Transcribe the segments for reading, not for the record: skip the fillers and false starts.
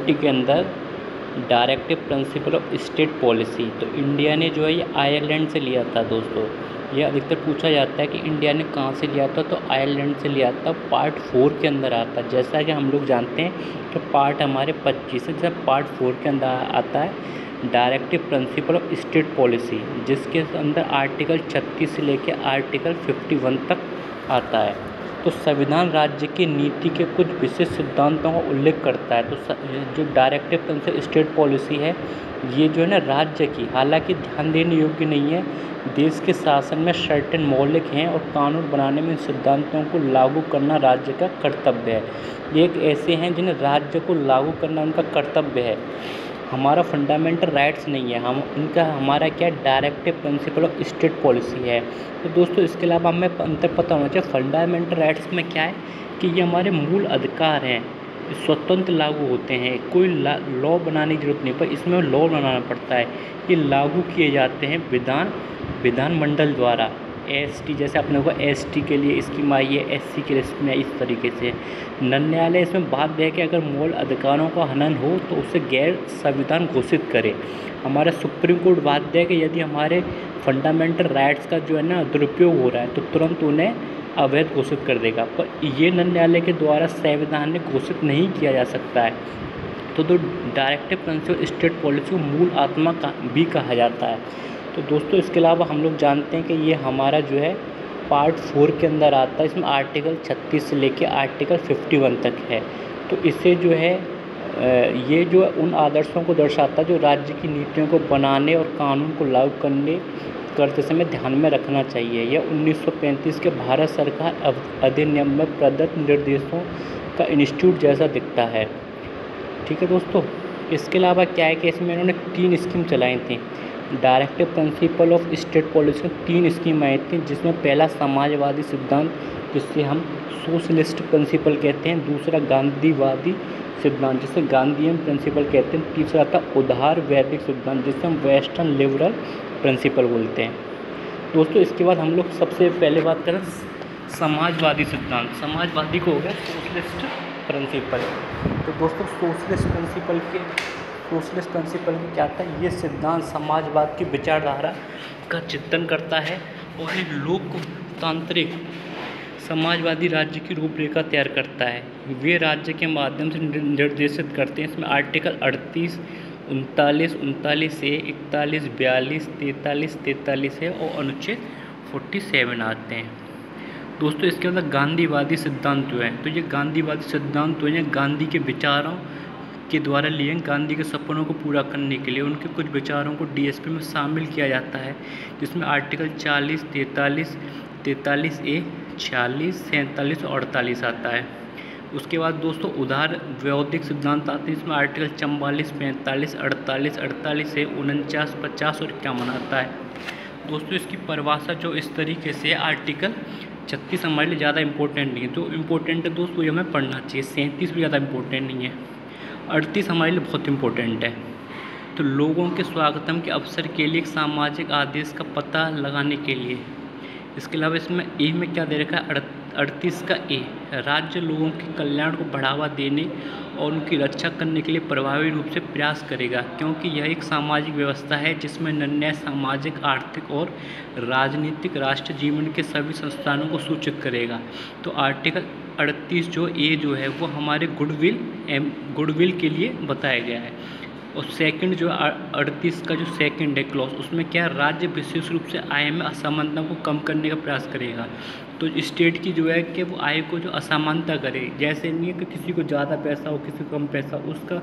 50 के अंदर directive principle of state policy, तो इंडिया ने जो है ये आयरलैंड से लिया था दोस्तों। ये अधिकतर पूछा जाता है कि इंडिया ने कहाँ से लिया था, तो आयरलैंड से लिया था। पार्ट 4 के अंदर आता है, जैसा कि हम लोग जानते हैं कि पार्ट हमारे 25 है, जब पार्ट 4 के अंदर आता है directive principle of state policy, जिसके अंदर आर्टिकल 36 से लेकर आर्टिकल 51 तक आता है। तो संविधान राज्य की नीति के कुछ विशेष सिद्धांतों का उल्लेख करता है। तो जो डायरेक्टिव प्रिंसिपल स्टेट पॉलिसी है, ये जो है ना राज्य की, हालांकि ध्यान देने योग्य नहीं है, देश के शासन में सर्टेन मौलिक हैं और कानून बनाने में इन सिद्धांतों को लागू करना राज्य का कर्तव्य है। ये एक ऐसे हैं जिन्हें राज्य को लागू करना उनका कर्तव्य है। हमारा फंडामेंटल राइट्स नहीं है, हमारा क्या directive principle of state policy है। तो दोस्तों इसके अलावा हमें अंतर पता होना चाहिए फंडामेंटल राइट्स में क्या है कि ये हमारे मूल अधिकार हैं, स्वतंत्र लागू होते हैं, कोई लॉ बनाने की जरूरत नहीं, पर इसमें लॉ बनाना पड़ता है। ये लागू किए जाते हैं विधानमंडल द्वारा। एसटी, जैसे अपने को एसटी के लिए स्कीम आई है, एससी के लिए स्कीम है, इस तरीके से। न्यायालय इसमें बाध्य है कि अगर मूल अधिकारों का हनन हो तो उसे गैर संविधान घोषित करे। हमारा सुप्रीम कोर्ट बाध्य है कि यदि हमारे फंडामेंटल राइट्स का जो है ना दुरुपयोग हो रहा है तो तुरंत उन्हें अवैध घोषित कर देगा, पर ये न्यायालय के द्वारा संवैधानिक घोषित नहीं किया जा सकता है। तो डायरेक्टिव प्रिंसिपल स्टेट पॉलिसी को मूल आत्मा का भी कहा जाता है। तो दोस्तों इसके अलावा हम लोग जानते हैं कि ये हमारा जो है पार्ट 4 के अंदर आता है, इसमें आर्टिकल 36 से लेकर आर्टिकल 51 तक है। तो इसे जो है ये जो उन आदर्शों को दर्शाता है जो राज्य की नीतियों को बनाने और कानून को लागू करते समय ध्यान में रखना चाहिए। यह 1935 के भारत सरकार अधिनियम में प्रदत्त निर्देशों का इंस्टीट्यूट जैसा दिखता है। ठीक है दोस्तों, इसके अलावा क्या है कि इसमें इन्होंने 3 स्कीम चलाई थी। Directive principle of state policy में 3 स्कीम आई थी, जिसमें पहला समाजवादी सिद्धांत, जिससे हम सोशलिस्ट प्रिंसिपल कहते हैं, दूसरा गांधीवादी सिद्धांत जिसे गांधीयन प्रिंसिपल कहते हैं, तीसरा था उदार वैदिक सिद्धांत जिसे हम वेस्टर्न लिबरल प्रिंसिपल बोलते हैं। दोस्तों इसके बाद हम लोग सबसे पहले बात करें समाजवादी सिद्धांत। समाजवादी को हो गया सोशलिस्ट प्रिंसिपल। तो दोस्तों सोशलिस्ट प्रिंसिपल की क्या था, ये सिद्धांत समाजवाद की विचारधारा का चिंतन करता है और एक लोकतांत्रिक समाजवादी राज्य की रूपरेखा तैयार करता है। वे राज्य के माध्यम से निर्देशित करते हैं। इसमें आर्टिकल 38, 39 से 41, 42, 43 है और अनुच्छेद 47 आते हैं। दोस्तों इसके अंदर गांधीवादी सिद्धांत जो है, तो ये गांधीवादी सिद्धांत जो है गांधी के विचारों के द्वारा लिए, गांधी के सपनों को पूरा करने के लिए उनके कुछ विचारों को डीएसपी में शामिल किया जाता है, जिसमें आर्टिकल 40, 43A, 46, 47 और 48 आता है। उसके बाद दोस्तों उदार वैदिक सिद्धांत आते हैं, इसमें आर्टिकल 44, 45, 48 से 49, 50 और 51 आता है। दोस्तों इसकी परिभाषा जो इस तरीके से आर्टिकल 36 हमारे लिए ज़्यादा इंपॉर्टेंट नहीं है, जो इम्पोर्टेंट है दोस्त वो हमें पढ़ना चाहिए। 37 भी ज़्यादा इंपॉर्टेंट नहीं है, 38 हमारे लिए बहुत इंपॉर्टेंट है। तो लोगों के स्वागतम के अवसर के लिए एक सामाजिक आदेश का पता लगाने के लिए। इसके अलावा इसमें ए में क्या दे रखा है, 38 का ए, राज्य लोगों के कल्याण को बढ़ावा देने और उनकी रक्षा करने के लिए प्रभावी रूप से प्रयास करेगा, क्योंकि यह एक सामाजिक व्यवस्था है जिसमें निर्णय सामाजिक, आर्थिक और राजनीतिक राष्ट्र जीवन के सभी संस्थानों को सूचित करेगा। तो आर्टिकल 38 जो ए जो है वो हमारे गुडविल के लिए बताया गया है। और सेकंड जो 38 का जो सेकंड है क्लॉज, उसमें क्या राज्य विशेष रूप से आय में असमानता को कम करने का प्रयास करेगा। तो स्टेट की जो है कि वो आय को जो असमानता करे, जैसे नहीं है कि किसी को ज़्यादा पैसा हो किसी को कम पैसा, उसका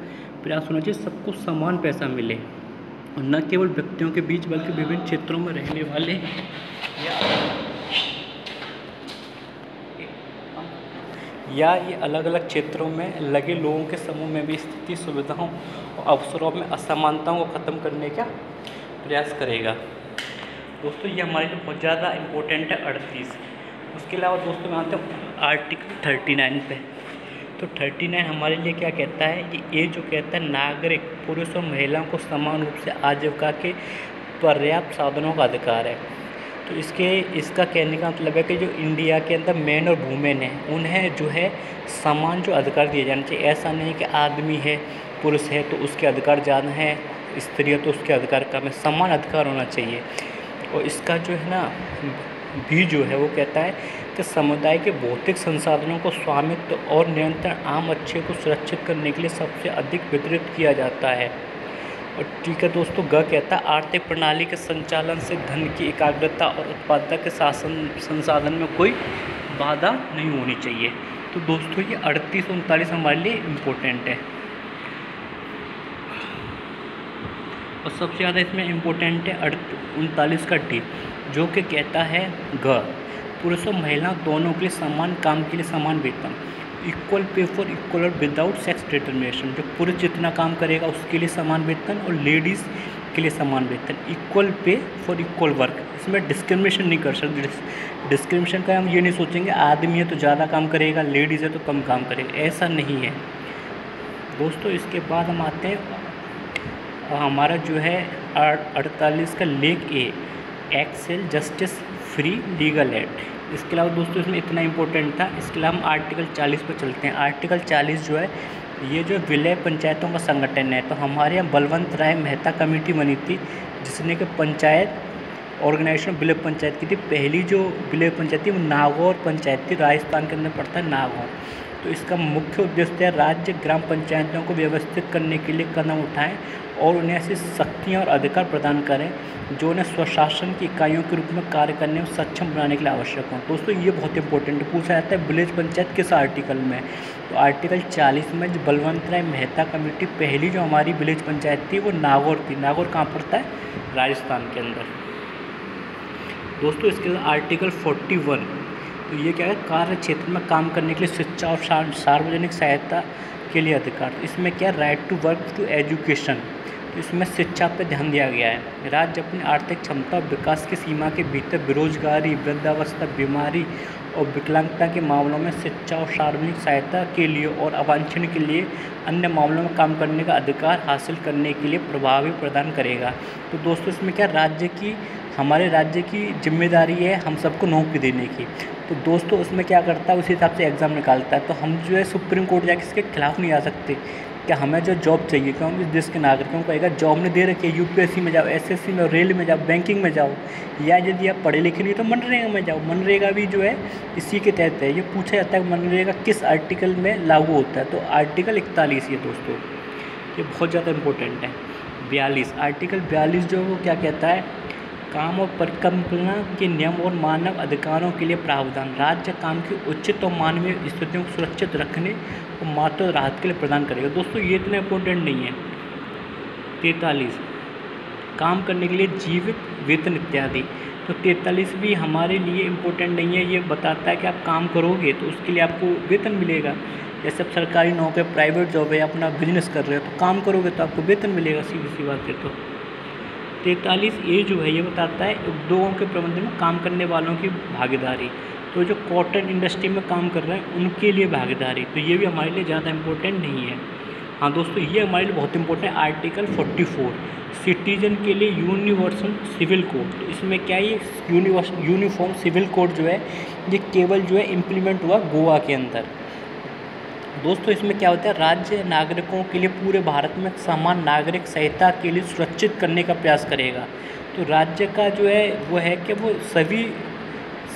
प्रयास होना चाहिए सबको समान पैसा मिले, और न केवल व्यक्तियों के बीच बल्कि विभिन्न क्षेत्रों में रहने वाले या ये अलग अलग क्षेत्रों में लगे लोगों के समूह में भी स्थिति, सुविधाओं और अवसरों में असमानताओं को ख़त्म करने का प्रयास करेगा। दोस्तों ये हमारे लिए बहुत ज़्यादा इम्पोर्टेंट है 38। उसके अलावा दोस्तों मैं आते हैं आर्टिकल 39 पे। तो 39 हमारे लिए क्या कहता है, ये जो कहता है नागरिक पुरुष और महिलाओं को समान रूप से आजीविका के पर्याप्त साधनों का अधिकार है। तो इसका कहने का मतलब है कि जो इंडिया के अंदर मैन और वुमेन है उन्हें जो है समान जो अधिकार दिए जाने चाहिए। ऐसा नहीं कि आदमी है पुरुष है तो उसके अधिकार ज़्यादा है, स्त्री है तो उसके अधिकार कम है, समान अधिकार होना चाहिए। और इसका जो है ना भी जो है वो कहता है कि समुदाय के भौतिक संसाधनों को स्वामित्व और नियंत्रण आम अच्छे को सुरक्षित करने के लिए सबसे अधिक वितरित किया जाता है। और ठीक है दोस्तों, ग कहता है आर्थिक प्रणाली के संचालन से धन की एकाग्रता और उत्पादकता के संसाधन में कोई बाधा नहीं होनी चाहिए। तो दोस्तों ये 38 और 39 हमारे लिए इम्पोर्टेंट है। और सबसे ज़्यादा इसमें इम्पोर्टेंट है 39 का डी, जो कि कहता है ग पुरुष और महिला दोनों के लिए समान काम के लिए समान वेतन, इक्वल पे फॉर इक्वल और विदाउट सेक्स डिटर्मिनेशन। जो पुरुष जितना काम करेगा उसके लिए समान वेतन और लेडीज़ के लिए समान वेतन, equal pay for equal work. इसमें डिस्क्रिमिनेशन नहीं कर सकते। डिस्क्रिमिनेशन का हम ये नहीं सोचेंगे आदमी है तो ज़्यादा काम करेगा, लेडीज़ है तो कम काम करेगा, ऐसा नहीं है दोस्तों। इसके बाद हम आते हैं हमारा जो है 48 का लेख A, equal justice free legal aid. इसके अलावा दोस्तों इसमें इतना इम्पोर्टेंट था। इसके अलावा हम आर्टिकल 40 पर चलते हैं। आर्टिकल 40 जो है ये जो विलय पंचायतों का संगठन है, तो हमारे यहाँ बलवंत राय मेहता कमेटी बनी थी जिसने कि पंचायत ऑर्गेनाइजेशन विलय पंचायत की थी। पहली जो विलय पंचायत थी वो नागौर पंचायत थी, राजस्थान के अंदर पड़ता है नागौर। तो इसका मुख्य उद्देश्य है राज्य ग्राम पंचायतों को व्यवस्थित करने के लिए कदम उठाएं और उन्हें ऐसी शक्तियाँ और अधिकार प्रदान करें जो उन्हें स्वशासन की इकाइयों के रूप में कार्य करने में सक्षम बनाने के लिए आवश्यक हों। दोस्तों ये बहुत इंपॉर्टेंट है, पूछा जाता है विलेज पंचायत किस आर्टिकल में। तो आर्टिकल 40 में जो बलवंत राय मेहता कमेटी पहली जो हमारी विलेज पंचायत थी वो नागौर थी। नागौर कहाँ पड़ता है? राजस्थान के अंदर। दोस्तों इसके बाद आर्टिकल 41, तो ये क्या है, कार्य क्षेत्र में काम करने के लिए शिक्षा और सार्वजनिक सहायता के लिए अधिकार। इसमें क्या, right to work to education. तो इसमें शिक्षा पर ध्यान दिया गया है। राज्य अपनी आर्थिक क्षमता और विकास की सीमा के भीतर बेरोजगारी, वृद्धावस्था, बीमारी और विकलांगता के मामलों में शिक्षा और सार्वजनिक सहायता के लिए और अवांछनीय के लिए अन्य मामलों में काम करने का अधिकार हासिल करने के लिए प्रभावी प्रदान करेगा। तो दोस्तों इसमें क्या, हमारे राज्य की जिम्मेदारी है हम सबको नौकरी देने की। तो दोस्तों उसमें क्या करता है, उसी हिसाब से एग्ज़ाम निकालता है। तो हम जो है सुप्रीम कोर्ट जाके इसके खिलाफ नहीं आ सकते कि हमें जो जॉब चाहिए, क्योंकि देश के नागरिकों को कहेगा जॉब ने दे रखी है, यूपीएससी में जाओ, एसएससी में, रेल में जाओ, बैंकिंग में जाओ, या यदि आप पढ़े लिखे नहीं तो मनरेगा में जाओ। मनरेगा भी जो है इसी के तहत है। ये पूछा जाता है मनरेगा किस आर्टिकल में लागू होता है, तो आर्टिकल 41 है दोस्तों, ये बहुत ज़्यादा इंपॉर्टेंट है। 42, आर्टिकल 42 जो वो क्या कहता है, काम और परिकल्पना के नियम और मानव अधिकारों के लिए प्रावधान। राज्य काम की उचित और मानवीय स्थितियों को सुरक्षित रखने और मातृ राहत के लिए प्रदान करेगा। दोस्तों ये इतना इम्पोर्टेंट नहीं है। 43, काम करने के लिए जीवित वेतन इत्यादि। तो 43 भी हमारे लिए इम्पोर्टेंट नहीं है। ये बताता है कि आप काम करोगे तो उसके लिए आपको वेतन मिलेगा। जैसे अब सरकारी नौकरी, प्राइवेट जॉब है, अपना बिजनेस कर रहे हो तो काम करोगे तो आपको वेतन मिलेगा, सीधी सी बात है। तो 43 ए जो है ये बताता है उद्योगों के प्रबंधन में काम करने वालों की भागीदारी। तो जो कॉटन इंडस्ट्री में काम कर रहे हैं उनके लिए भागीदारी, तो ये भी हमारे लिए ज़्यादा इम्पोर्टेंट नहीं है। हाँ दोस्तों ये हमारे लिए बहुत इंपॉर्टेंट है। आर्टिकल 44, सिटीजन के लिए यूनिवर्सल सिविल कोड। तो इसमें क्या है, ये यूनिफॉर्म सिविल कोड जो है ये केवल जो है इम्प्लीमेंट हुआ गोवा के अंदर। दोस्तों इसमें क्या होता है, राज्य नागरिकों के लिए पूरे भारत में समान नागरिक संहिता के लिए सुरक्षित करने का प्रयास करेगा। तो राज्य का जो है वो है कि वो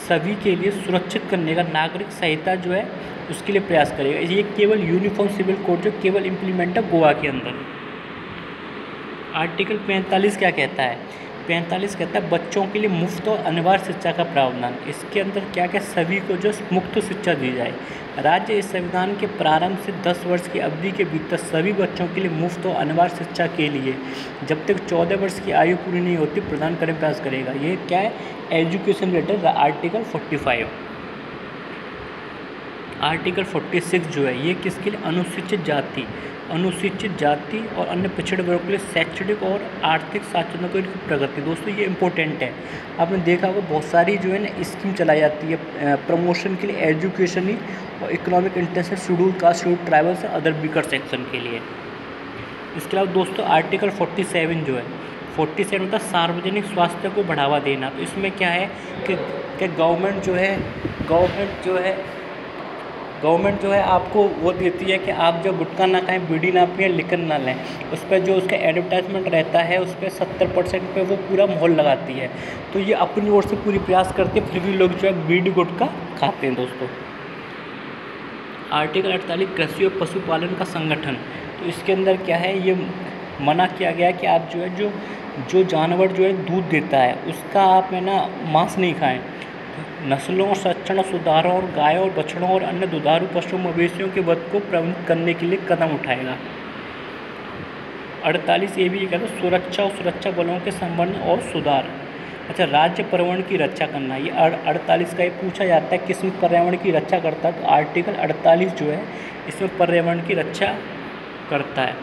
सभी के लिए सुरक्षित करने का नागरिक संहिता जो है उसके लिए प्रयास करेगा। ये केवल यूनिफॉर्म सिविल कोड जो केवल इम्प्लीमेंट है गोवा के अंदर। आर्टिकल 45 क्या कहता है, 45 कहता है बच्चों के लिए मुफ्त और अनिवार्य शिक्षा का प्रावधान। इसके अंदर क्या क्या, सभी को जो मुफ्त शिक्षा दी जाए। राज्य इस संविधान के प्रारंभ से 10 वर्ष की अवधि के भीतर सभी बच्चों के लिए मुफ्त और अनिवार्य शिक्षा के लिए जब तक 14 वर्ष की आयु पूरी नहीं होती प्रदान करने का प्रयास करेगा। ये क्या है, एजुकेशन रिलेटेड आर्टिकल 45। आर्टिकल 46 जो है ये किसके लिए, अनुसूचित जाति और अन्य पिछड़े वर्ग के लिए शैक्षणिक और आर्थिक साक्षरता की प्रगति। दोस्तों ये इंपॉर्टेंट है। आपने देखा होगा बहुत सारी जो है ना स्कीम चलाई जाती है प्रमोशन के लिए, एजुकेशन ही और economic intensive schedule caste, schedule tribals और अदर वीकर सेक्शन के लिए। इसके अलावा दोस्तों आर्टिकल 47 जो है, 47 होता है सार्वजनिक स्वास्थ्य को बढ़ावा देना। तो इसमें क्या है कि गवर्नमेंट जो है गवर्नमेंट जो है आपको वो देती है कि आप जो गुटखा ना खाएं, बीड़ी ना पिएं, लिकर ना लें। उस पर जो उसका एडवर्टाइजमेंट रहता है उस पर 70% पे वो पूरा मोहर लगाती है। तो ये अपनी ओर से पूरी प्रयास करती है, फिर भी लोग जो है बीड़ी गुटखा खाते हैं दोस्तों। आर्टिकल 48 कृषि और पशुपालन का संगठन। तो इसके अंदर क्या है, ये मना किया गया है कि आप जो है जो जानवर जो है दूध देता है उसका आप है ना मांस नहीं खाएं। नस्लों और संरक्षण सुधारों और गायों और बछड़ों और अन्य दुधारू पशु मवेशियों के वध को प्रबंधित करने के लिए कदम उठाएगा। 48 ये भी कहता है सुरक्षा और सुरक्षा बलों के संबंध और सुधार। अच्छा, राज्य पर्यावरण की रक्षा करना, ये 48 का ये पूछा जाता है किसमें पर्यावरण की रक्षा करता है। तो आर्टिकल 48 जो है इसमें पर्यावरण की रक्षा करता है।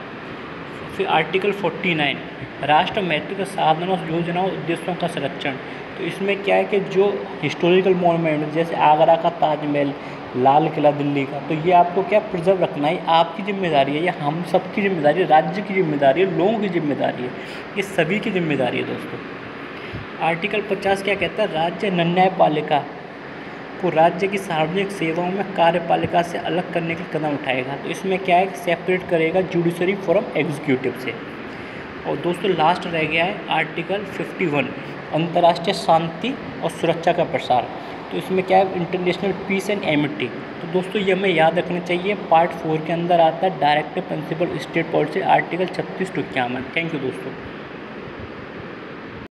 फिर आर्टिकल 49 राष्ट्र महत्व के साधनों, योजनाओं, उद्देश्यों का संरक्षण। तो इसमें क्या है कि जो हिस्टोरिकल मोनूमेंट जैसे आगरा का ताजमहल, लाल किला दिल्ली का, तो ये आपको क्या प्रिजर्व रखना है, आपकी जिम्मेदारी है, ये हम सब की जिम्मेदारी है, राज्य की जिम्मेदारी है, लोगों की जिम्मेदारी है, ये सभी की जिम्मेदारी है दोस्तों। आर्टिकल 50 क्या कहता है, राज्य न्यायपालिका को राज्य की सार्वजनिक सेवाओं में कार्यपालिका से अलग करने के कदम उठाएगा। तो इसमें क्या है, सेपरेट करेगा जुडिशरी फ्रॉम एग्जीक्यूटिव से। और दोस्तों लास्ट रह गया है आर्टिकल 51 अंतर्राष्ट्रीय शांति और सुरक्षा का प्रसार। तो इसमें क्या है, इंटरनेशनल पीस एंड एमिटी। तो दोस्तों ये हमें याद रखना चाहिए, पार्ट 4 के अंदर आता है directive principle state policy, article 36 to 51। Thank you दोस्तों।